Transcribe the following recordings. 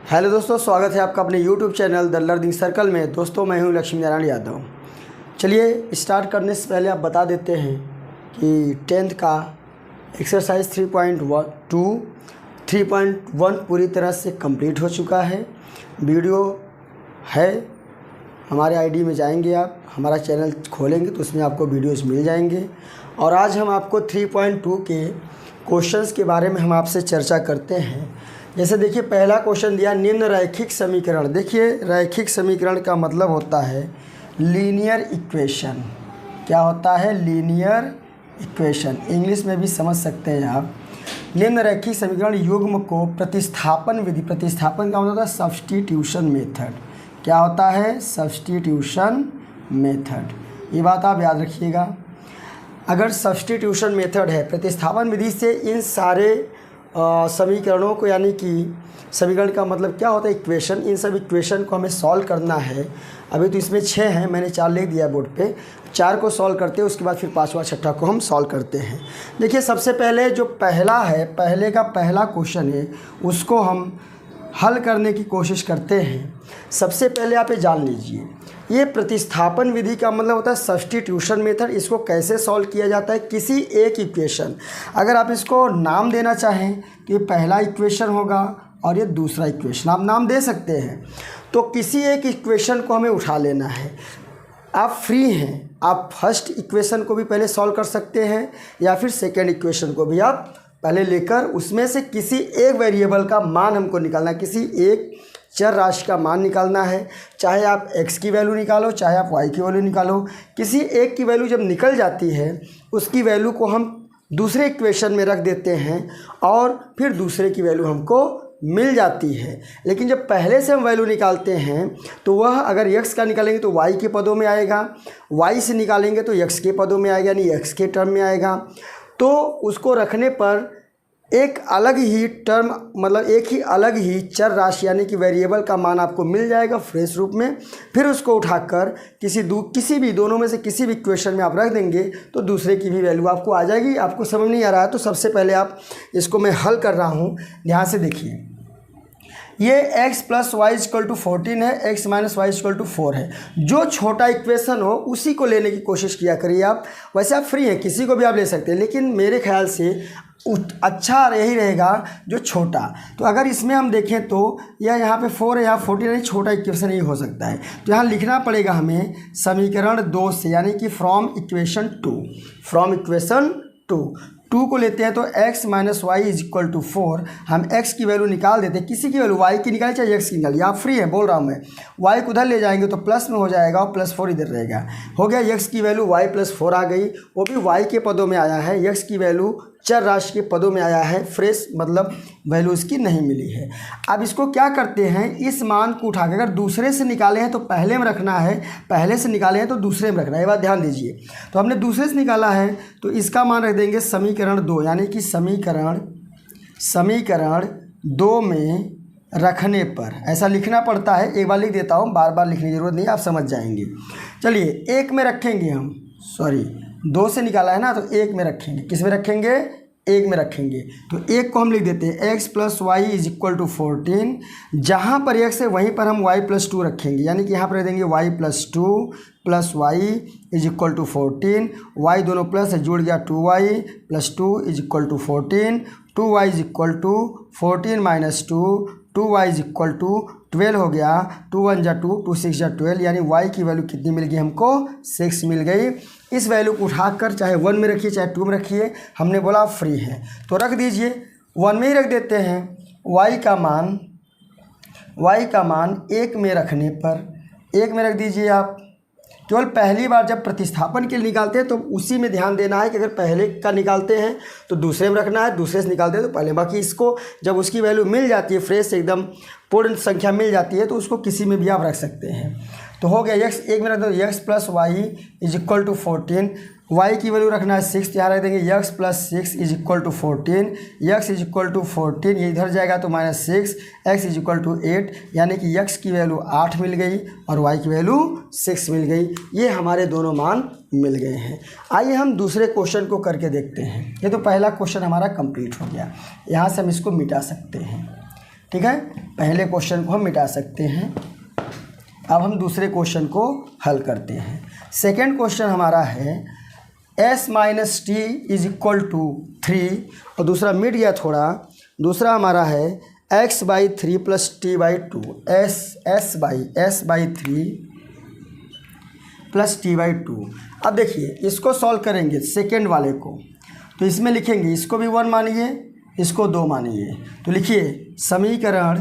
Hello दोस्तों, स्वागत है आपका अपने YouTube channel the learning circle में। दोस्तों मैं हूं लक्ष्मी नारायण यादव। चलिए स्टार्ट करने से पहले आप बता देते हैं कि 10th का एक्सरसाइज 3.1 पूरी तरह से कंप्लीट हो चुका है। वीडियो है हमारे आईडी में, जाएंगे आप हमारा चैनल खोलेंगे तो उसमें आपको वीडियोज़ मिल जाएंगे। और आज हम आपको 3.2 के क्वेश्चंस के बारे में हम आपसे चर्चा करते हैं। जैसे देखिए, पहला क्वेश्चन दिया निम्न रैखिक समीकरण। देखिए, रैखिक समीकरण का मतलब होता है लीनियर इक्वेशन। क्या होता है? Linear equation. इंग्लिश में भी समझ सकते हैं आप। निम्न रैखिक समीकरण युग्म को प्रतिस्थापन विधि, प्रतिस्थापन का मतलब होता है सब्स्टिट्यूशन मेथड। क्या होता है? Substitution method. ये बात आप याद रखिएगा। अगर सब्स्टिट्यूशन मेथड है, प्रतिस्थापन विधि से इन सारे समीकरणों को, यानी कि समीकरण का मतलब क्या होता है? इक्वेशन। इन सब इक्वेशन को हमें सॉल्व करना है। अभी तो इसमें 6 हैं, मैंने 4 लिख दिया बोर्ड पे। 4 को सॉल्व करते हैं, उसके बाद फिर 5वां 6ठा को हम सॉल्व करते हैं। देखिए, सबसे पहले जो पहला है, पहले का पहला क्वेश्चन है, उसको हम हल करने की कोशिश करते हैं। सबसे पहले आप ये जान लीजिए, ये प्रतिस्थापन विधि का मतलब होता है सब्स्टिट्यूशन मेथड। इसको कैसे सॉल्व किया जाता है? किसी एक इक्वेशन, अगर आप इसको नाम देना चाहें तो ये पहला इक्वेशन होगा और ये दूसरा इक्वेशन, आप नाम दे सकते हैं। तो किसी एक इक्वेशन को हमें उठा लेना है। आप फ्री हैं, आप फर्स्ट इक्वेशन को भी पहले सॉल्व कर सकते हैं या फिर सेकेंड इक्वेशन को भी आप पहले लेकर उसमें से किसी एक वेरिएबल का मान हमको निकालना है, किसी एक चर राशि का मान निकालना है। चाहे आप x की वैल्यू निकालो, चाहे आप y की वैल्यू निकालो। किसी एक की वैल्यू जब निकल जाती है, उसकी वैल्यू को हम दूसरे इक्वेशन में रख देते हैं और फिर दूसरे की वैल्यू हमको मिल जाती है। लेकिन जब पहले से हम वैल्यू निकालते हैं तो वह अगर x का निकालेंगे तो y के पदों में आएगा, y से निकालेंगे तो x के पदों में आएगा, यानी x के टर्म में आएगा। तो उसको रखने पर एक अलग ही टर्म, मतलब एक ही अलग ही चर राशि यानी कि वेरिएबल का मान आपको मिल जाएगा फ्रेश रूप में। फिर उसको उठाकर किसी भी दोनों में से किसी भी इक्वेशन में आप रख देंगे तो दूसरे की भी वैल्यू आपको आ जाएगी। आपको समझ नहीं आ रहा है तो सबसे पहले आप इसको मैं हल कर रहा हूँ, ध्यान से देखिए। ये x + y = 14 है, x - y = 4 है। जो छोटा इक्वेशन हो उसी को लेने की कोशिश किया करिए आप। वैसे आप फ्री हैं, किसी को भी आप ले सकते हैं, लेकिन मेरे ख्याल से अच्छा यही रहेगा जो छोटा। तो अगर इसमें हम देखें तो यह यहाँ पे 4 है, यहाँ 14 है, छोटा इक्वेशन ही हो सकता है। तो यहाँ लिखना पड़ेगा हमें समीकरण 2 से, यानी कि फ्रॉम इक्वेशन 2 को लेते हैं तो x - y = 4। हम x की वैल्यू निकाल देते हैं, किसी की वैल्यू y की निकाली चाहे x की निकाली, आप फ्री है, बोल रहा हूँ मैं। y को उधर ले जाएंगे तो प्लस में हो जाएगा और +4 इधर रहेगा। हो गया, x की वैल्यू y + 4 आ गई, वो भी y के पदों में आया है। x की वैल्यू चर राशि के पदों में आया है, फ्रेश मतलब वैल्यू इसकी नहीं मिली है। अब इसको क्या करते हैं, इस मान को उठा के अगर दूसरे से निकाले हैं तो पहले में रखना है, पहले से निकाले हैं तो दूसरे में रखना है। ये बात ध्यान दीजिए। तो हमने दूसरे से निकाला है तो इसका मान रख देंगे समीकरण 2, यानी कि समीकरण 2 में रखने पर ऐसा लिखना पड़ता है। एक बार लिख देता हूँ, बार बार लिखने की ज़रूरत नहीं, आप समझ जाएंगे। चलिए, 1 में रखेंगे हम, 2 से निकाला है ना, तो 1 में रखेंगे। किस में रखेंगे? 1 में रखेंगे। तो 1 को हम लिख देते हैं x + y = 14। जहाँ पर x है वहीं पर हम y + 2 रखेंगे, यानी कि यहाँ पर रख देंगे y + 2 + y = 14। y दोनों प्लस है, जुड़ गया, 2y + 2 = 14। 2y = 14 - 2, 2y = 12 हो गया। 2 × 1 = 2, 2 × 6 = 12, यानी y की वैल्यू कितनी मिल गई हमको? 6 मिल गई। इस वैल्यू को उठाकर चाहे 1 में रखिए चाहे 2 में रखिए, हमने बोला फ्री है तो रख दीजिए। 1 में ही रख देते हैं। y का मान 1 में रखने पर 1 में रख दीजिए आप। केवल पहली बार जब प्रतिस्थापन के लिए निकालते हैं तो उसी में ध्यान देना है कि अगर पहले का निकालते हैं तो दूसरे में रखना है, दूसरे से निकालते हैं तो पहले। बाकी इसको जब उसकी वैल्यू मिल जाती है, फ्रेश एकदम पूर्ण संख्या मिल जाती है, तो उसको किसी में भी आप रख सकते हैं। तो हो गया, x 1 में रख दो, x + y = 14। y की वैल्यू रखना है 6, यहाँ रख देंगे x + 6 = 14। x = 14, ये इधर जाएगा तो -6, x = 8, यानी कि x की वैल्यू 8 मिल गई और y की वैल्यू 6 मिल गई। ये हमारे दोनों मान मिल गए हैं। आइए हम दूसरे क्वेश्चन को करके देखते हैं। ये तो पहला क्वेश्चन हमारा कंप्लीट हो गया, यहाँ से हम इसको मिटा सकते हैं। ठीक है, पहले क्वेश्चन को हम मिटा सकते हैं। अब हम दूसरे क्वेश्चन को हल करते हैं। सेकेंड क्वेश्चन हमारा है s minus t is equal to 3, और दूसरा मिट गया थोड़ा। दूसरा हमारा है x by 3 plus t by 2, s by 3 plus t by 2। अब देखिए इसको सॉल्व करेंगे सेकेंड वाले को, तो इसमें लिखेंगे इसको भी 1 मानिए, इसको 2 मानिए। तो लिखिए समीकरण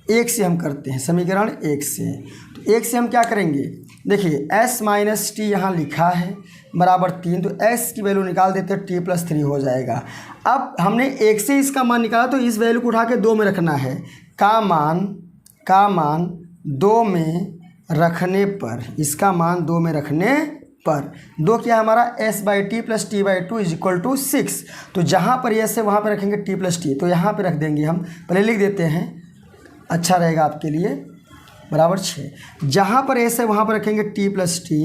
1 से हम करते हैं, समीकरण 1 से। तो 1 से हम क्या करेंगे, देखिए s माइनस टी यहाँ लिखा है बराबर 3, तो s की वैल्यू निकाल देते हैं, t प्लस 3 हो जाएगा। अब हमने 1 से इसका मान निकाला, तो इस वैल्यू को उठा के 2 में रखना है। का मान 2 में रखने पर, इसका मान 2 में रखने पर 2 क्या हमारा s by t plus t by 2 is equal to 6। तो जहाँ पर s है वहाँ पर रखेंगे t प्लस टी, तो यहाँ पर रख देंगे हम, पहले लिख देते हैं, अच्छा रहेगा आपके लिए, बराबर 6। जहाँ पर s है वहाँ पर रखेंगे t प्लस टी,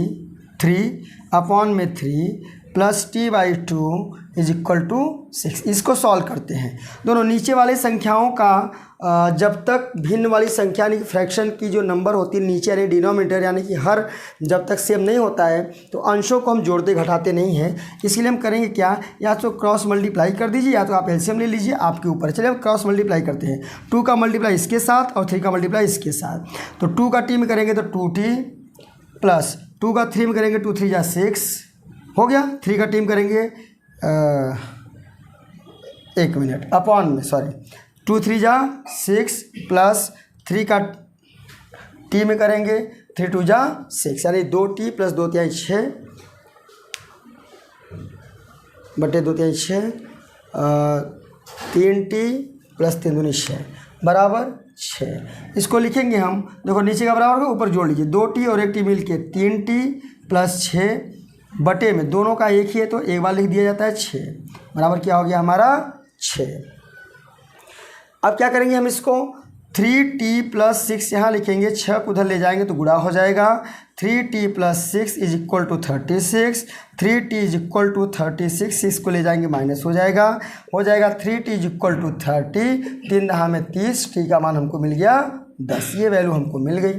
3 अपॉन में 3 plus t by 2 is equal to 6। इसको सॉल्व करते हैं। दोनों नीचे वाली संख्याओं का जब तक भिन्न वाली संख्या यानी कि फ्रैक्शन की जो नंबर होती है नीचे यानी डिनोमिनेटर यानी कि हर जब तक सेम नहीं होता है तो अंशों को हम जोड़ते घटाते नहीं हैं। इसके लिए हम करेंगे क्या, या तो क्रॉस मल्टीप्लाई कर दीजिए या तो आप एलसीएम ले लीजिए, आपके ऊपर। चलिए हम क्रॉस मल्टीप्लाई करते हैं। 2 का मल्टीप्लाई इसके साथ और 3 का मल्टीप्लाई इसके साथ। तो 2 का टी में करेंगे तो 2t प्लस 2 का 3 में करेंगे 2 3 जा 6 हो गया। 3 का टीम करेंगे 1 मिनट अपॉन में, सॉरी 2 3 जा 6 प्लस 3 का टी में करेंगे 3 2 जा 6, यानी 2t प्लस 2 3 6 बटे 2 3 6, 3t प्लस 3 दूनी 6 बराबर 6। इसको लिखेंगे हम, देखो नीचे का बराबर होगा, ऊपर जोड़ लीजिए, 2t और 1t मिल के 3t प्लस 6 बटे में दोनों का एक ही है तो एक बार लिख दिया जाता है 6 बराबर क्या हो गया हमारा 6। अब क्या करेंगे हम इसको, 3t प्लस 6 यहाँ लिखेंगे, 6 को उधर ले जाएंगे तो गुणा हो जाएगा। 3t plus 6 is equal to 36, 3t is equal to 36, 6 को ले जाएंगे माइनस हो जाएगा 3t इज इक्वल टू 30, 3 दहा में 30, t का मान हमको मिल गया 10। ये वैल्यू हमको मिल गई।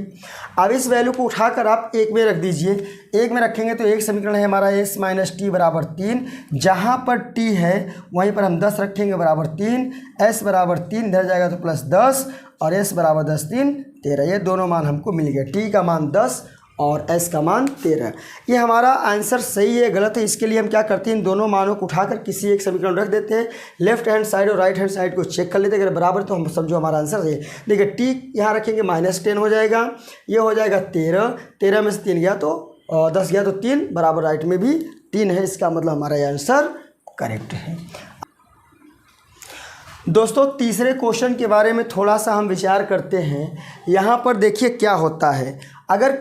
अब इस वैल्यू को उठाकर आप 1 में रख दीजिए। 1 में रखेंगे तो एक समीकरण है हमारा s माइनस टी बराबर 3, जहाँ पर t है वहीं पर हम 10 रखेंगे बराबर 3, s बराबर 3 इधर जाएगा तो प्लस 10 और s बराबर 10 3 13। ये दोनों मान हमको मिल गए, t का मान 10 और s का मान 13। ये हमारा आंसर सही है गलत है, इसके लिए हम क्या करते हैं, इन दोनों मानों को उठाकर किसी एक समीकरण रख देते हैं। लेफ्ट हैंड साइड और राइट हैंड साइड को चेक कर लेते हैं, अगर बराबर तो हम समझो हमारा आंसर है। देखिए t यहाँ रखेंगे -10 हो जाएगा, ये हो जाएगा 13, 13 में से 3 गया तो 10 गया तो 3 बराबर, राइट में भी 3 है, इसका मतलब हमारा ये आंसर करेक्ट है। दोस्तों तीसरे क्वेश्चन के बारे में थोड़ा सा हम विचार करते हैं। यहाँ पर देखिए क्या होता है, अगर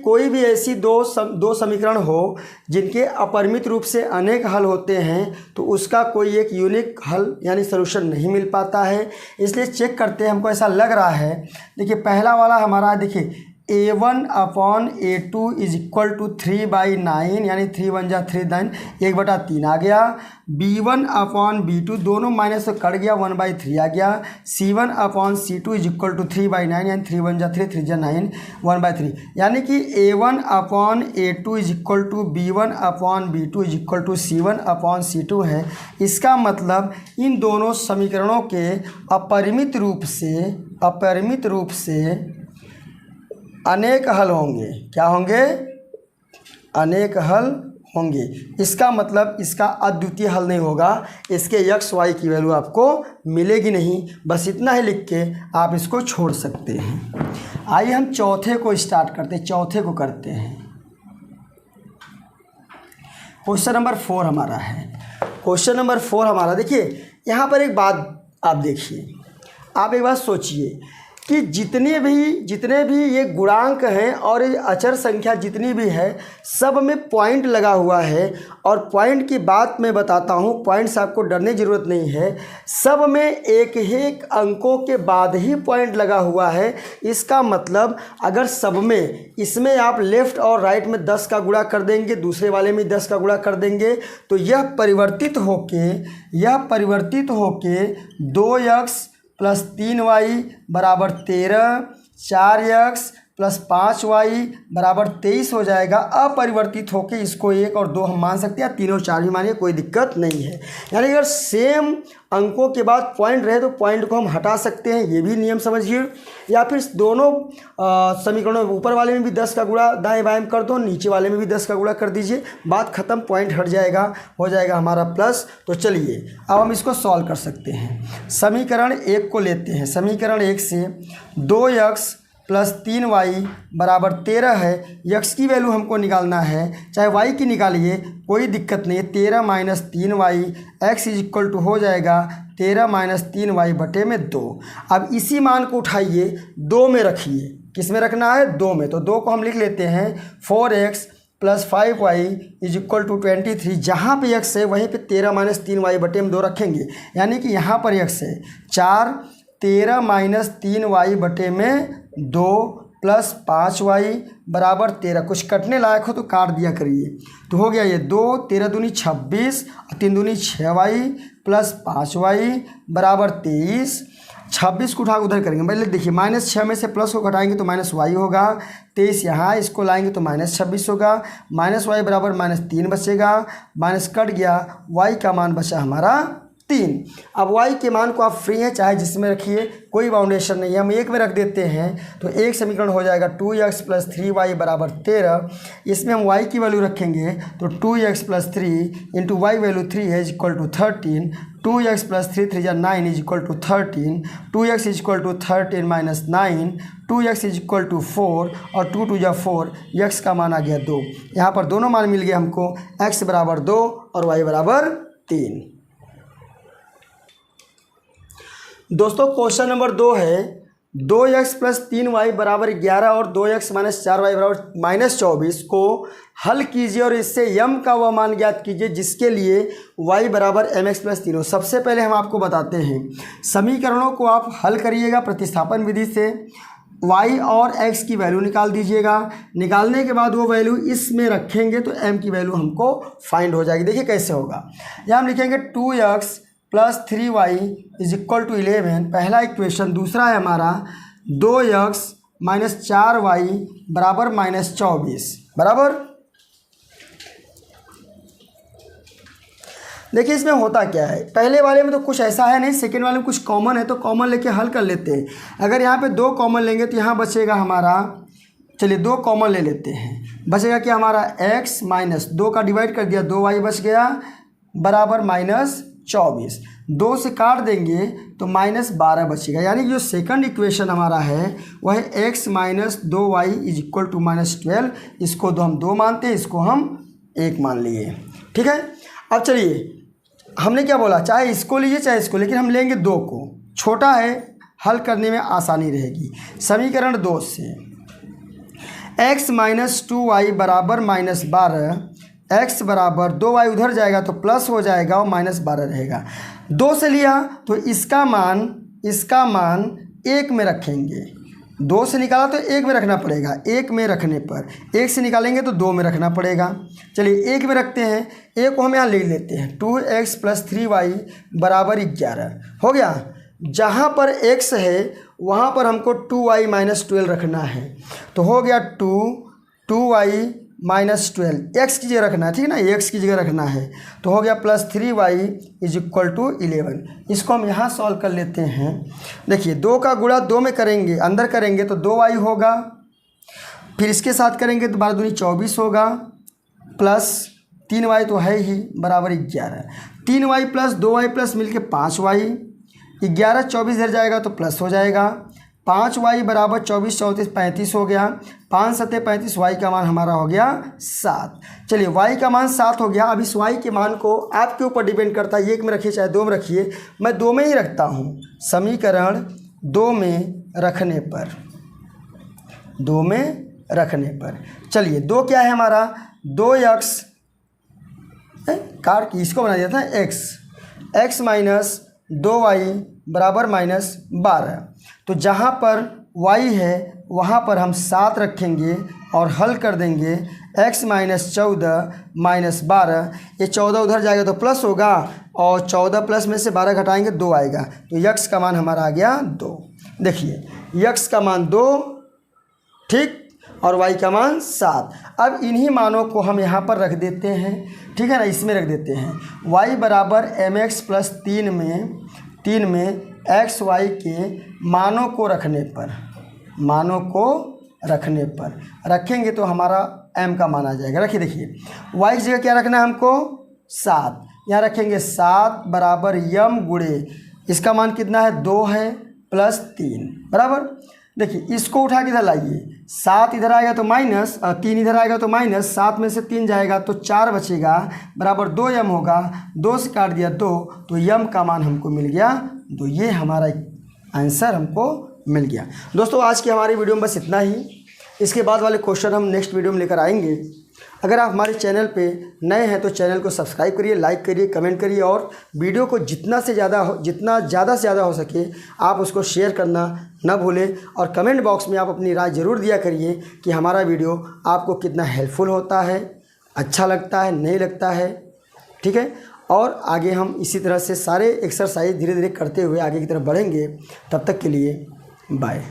कोई भी ऐसी दो समीकरण हो जिनके अपरिमित रूप से अनेक हल होते हैं तो उसका कोई एक यूनिक हल यानी सलूशन नहीं मिल पाता है। इसलिए चेक करते हैं, हमको ऐसा लग रहा है। देखिए पहला वाला हमारा देखिए a1 upon a2 is equal to 3/9 यानी 3 1 जा 3 9, 1/3 आ गया। b1 अपॉन b2 दोनों माइनस से कट गया, 1/3 आ गया। c1 upon c2 is equal to 3/9 यानी 3 1 जा 3 3 जा 9, 1/3, यानी कि a1 upon a2 is equal to b1 upon b2 is equal to c1 upon c2 है। इसका मतलब इन दोनों समीकरणों के अपरिमित रूप से अनेक हल होंगे। क्या होंगे? अनेक हल होंगे। इसका मतलब इसका अद्वितीय हल नहीं होगा, इसके x y की वैल्यू आपको मिलेगी नहीं। बस इतना ही लिख के आप इसको छोड़ सकते हैं। आइए हम चौथे को स्टार्ट करते हैं, चौथे को करते हैं। क्वेश्चन नंबर 4 हमारा है। क्वेश्चन नंबर 4 हमारा देखिए, यहाँ पर एक बात आप देखिए, आप एक बात सोचिए कि जितने भी ये गुणांक हैं और ये अचर संख्या जितनी भी है सब में पॉइंट लगा हुआ है। और पॉइंट की बात मैं बताता हूँ, पॉइंट से आपको डरने की ज़रूरत नहीं है। सब में एक अंकों के बाद ही पॉइंट लगा हुआ है। इसका मतलब अगर सब में इसमें आप लेफ़्ट और राइट में 10 का गुणा कर देंगे, दूसरे वाले में 10 का गुणा कर देंगे, तो यह परिवर्तित होके 2x प्लस 3y बराबर 13, 4x प्लस 5y बराबर 23 हो जाएगा। अपरिवर्तित होकर इसको 1 और 2 हम मान सकते हैं, 3 और 4 भी मानिए, कोई दिक्कत नहीं है। यानी अगर सेम अंकों के बाद पॉइंट रहे तो पॉइंट को हम हटा सकते हैं, ये भी नियम समझिए। या फिर दोनों समीकरणों ऊपर वाले में भी 10 का गुणा दाएं बाएं कर दो, नीचे वाले में भी 10 का गुणा कर दीजिए, बात खत्म, पॉइंट हट जाएगा, हो जाएगा हमारा प्लस। तो चलिए अब हम इसको सॉल्व कर सकते हैं। समीकरण 1 को लेते हैं। समीकरण 1 से 2x प्लस 3y बराबर 13 है। यक्स की वैल्यू हमको निकालना है, चाहे y की निकालिए, कोई दिक्कत नहीं है। 13 minus 3y x is equal to हो जाएगा 13 माइनस 3y बटे में 2। अब इसी मान को उठाइए 2 में रखिए। किस में रखना है? 2 में। तो 2 को हम लिख लेते हैं 4x plus 5y is equal to 23। जहाँ पे x है वहीं पे 13 माइनस 3y बटे में 2 रखेंगे, यानी कि यहाँ पर x है 4, 13 माइनस 3y बटे में 2 प्लस 5y बराबर 13। कुछ कटने लायक हो तो काट दिया करिए। तो हो गया ये 2, 13 दूनी 26 और 3 दूनी 6y प्लस 5y बराबर 23। 26 को उठा उधर करेंगे, पहले देखिए -6 में से प्लस को घटाएंगे तो माइनस y होगा। 23 यहाँ इसको लाएंगे तो -26 होगा। -y बराबर -3 बचेगा, माइनस कट गया, y का मान बचा हमारा 3। अब y के मान को आप फ्री हैं, चाहे जिसमें रखिए, कोई बाउंडेशन नहीं है। हम 1 में रख देते हैं तो एक समीकरण हो जाएगा 2x प्लस 3y बराबर 13। इसमें हम y की वैल्यू रखेंगे तो 2x plus 3 into Y value 3 है is equal to 13। 2x plus 3 3 9 is equal to 13। 2x is equal to 13 minus 9। 2x is equal to 4 और 2 2 4, x का मान आ गया 2। यहाँ पर दोनों मान मिल गए हमको, x बराबर 2 और y बराबर 3। दोस्तों क्वेश्चन नंबर 2 है 2x प्लस 3y बराबर 11 और 2x माइनस 4y बराबर -24 को हल कीजिए और इससे m का वह मान ज्ञात कीजिए जिसके लिए y बराबर mx प्लस 3 हो। सबसे पहले हम आपको बताते हैं, समीकरणों को आप हल करिएगा प्रतिस्थापन विधि से। y और x की वैल्यू निकाल दीजिएगा। निकालने के बाद वो वैल्यू इसमें रखेंगे तो m की वैल्यू हमको फाइंड हो जाएगी। देखिए कैसे होगा, यहाँ हम लिखेंगे 2x plus 3y is equal to 11, पहला इक्वेशन। दूसरा है हमारा 2x माइनस 4y बराबर -24 बराबर। देखिए इसमें होता क्या है, पहले वाले में तो कुछ ऐसा है नहीं, सेकेंड वाले में कुछ कॉमन है तो कॉमन लेके हल कर लेते हैं। अगर यहाँ पे 2 कॉमन लेंगे तो यहाँ बचेगा हमारा, चलिए 2 कॉमन ले लेते हैं, बचेगा कि हमारा x माइनस 2 का डिवाइड कर दिया, 2y बच गया बराबर -24। 2 से काट देंगे तो -12 बचेगा। यानी कि जो सेकंड इक्वेशन हमारा है वह है x minus 2y is equal to -12। इसको तो हम 2 मानते हैं, इसको हम 1 मान लिए, ठीक है। अब चलिए हमने क्या बोला, चाहे इसको लीजिए चाहे इसको, लेकिन हम लेंगे 2 को, छोटा है, हल करने में आसानी रहेगी। समीकरण 2 से x माइनस 2y बराबर -12, x बराबर 2y उधर जाएगा तो प्लस हो जाएगा और -12 रहेगा। 2 से लिया तो इसका मान 1 में रखेंगे। 2 से निकाला तो 1 में रखना पड़ेगा, 1 में रखने पर 1 से निकालेंगे तो 2 में रखना पड़ेगा। चलिए 1 में रखते हैं, 1 को हम यहाँ ले लेते हैं। 2x प्लस 3y बराबर 11 हो गया। जहाँ पर x है वहाँ पर हमको 2y माइनस 12 रखना है, तो हो गया 2y माइनस 12, एक्स की जगह रखना है, ठीक है ना, एक्स की जगह रखना है। तो हो गया plus 3y is equal to 11। इसको हम यहाँ सॉल्व कर लेते हैं। देखिए 2 का गुणा 2 में करेंगे, अंदर करेंगे तो 2y होगा, फिर इसके साथ करेंगे तो 12 दूनी 24 होगा, प्लस 3y तो है ही बराबर 11। 3y प्लस 2y प्लस मिलके 5y, 11 24 इधर जाएगा तो प्लस हो जाएगा। 5y बराबर 24 34 35 हो गया। 5 7 35, y का मान हमारा हो गया 7। चलिए y का मान 7 हो गया। अब इस y के मान को आपके ऊपर डिपेंड करता है, 1 में रखिए चाहे 2 में रखिए, मैं 2 में ही रखता हूँ। समीकरण 2 में रखने पर, 2 में रखने पर, चलिए 2 क्या है हमारा, 2x काट की इसको बना दिया था x माइनस 2y बराबर -12। तो जहाँ पर y है वहाँ पर हम 7 रखेंगे और हल कर देंगे। x माइनस 14 माइनस 12, ये 14 उधर जाएगा तो प्लस होगा और 14 प्लस में से 12 घटाएंगे 2 आएगा, तो यक्स का मान हमारा आ गया 2। देखिए यक्स का मान 2, ठीक, और वाई का मान 7। अब इन्हीं मानों को हम यहाँ पर रख देते हैं, ठीक है ना, इसमें रख देते हैं। y बराबर mx प्लस 3 में एक्स वाई के मानों को रखने पर रखेंगे तो हमारा m का मान आ जाएगा। रखिए, देखिए y की जगह क्या रखना है हमको, 7, यहाँ रखेंगे 7 बराबर यम गुणे इसका मान कितना है, 2 है प्लस 3 बराबर। देखिए इसको उठा के इधर लाइए, 7 इधर आएगा तो माइनस, 3 इधर आएगा तो माइनस, 7 में से 3 जाएगा तो 4 बचेगा, बराबर 2 यम होगा, 2 से काट दिया 2, तो यम का मान हमको मिल गया 2। ये हमारा आंसर हमको मिल गया। दोस्तों आज की हमारी वीडियो में बस इतना ही। इसके बाद वाले क्वेश्चन हम नेक्स्ट वीडियो में लेकर आएंगे। अगर आप हमारे चैनल पे नए हैं तो चैनल को सब्सक्राइब करिए, लाइक करिए, कमेंट करिए और वीडियो को जितना ज़्यादा से ज़्यादा हो सके आप उसको शेयर करना ना भूलें। और कमेंट बॉक्स में आप अपनी राय ज़रूर दिया करिए कि हमारा वीडियो आपको कितना हेल्पफुल होता है, अच्छा लगता है, नहीं लगता है, ठीक है। और आगे हम इसी तरह से सारे एक्सरसाइज धीरे धीरे करते हुए आगे की तरफ बढ़ेंगे। तब तक के लिए बाय।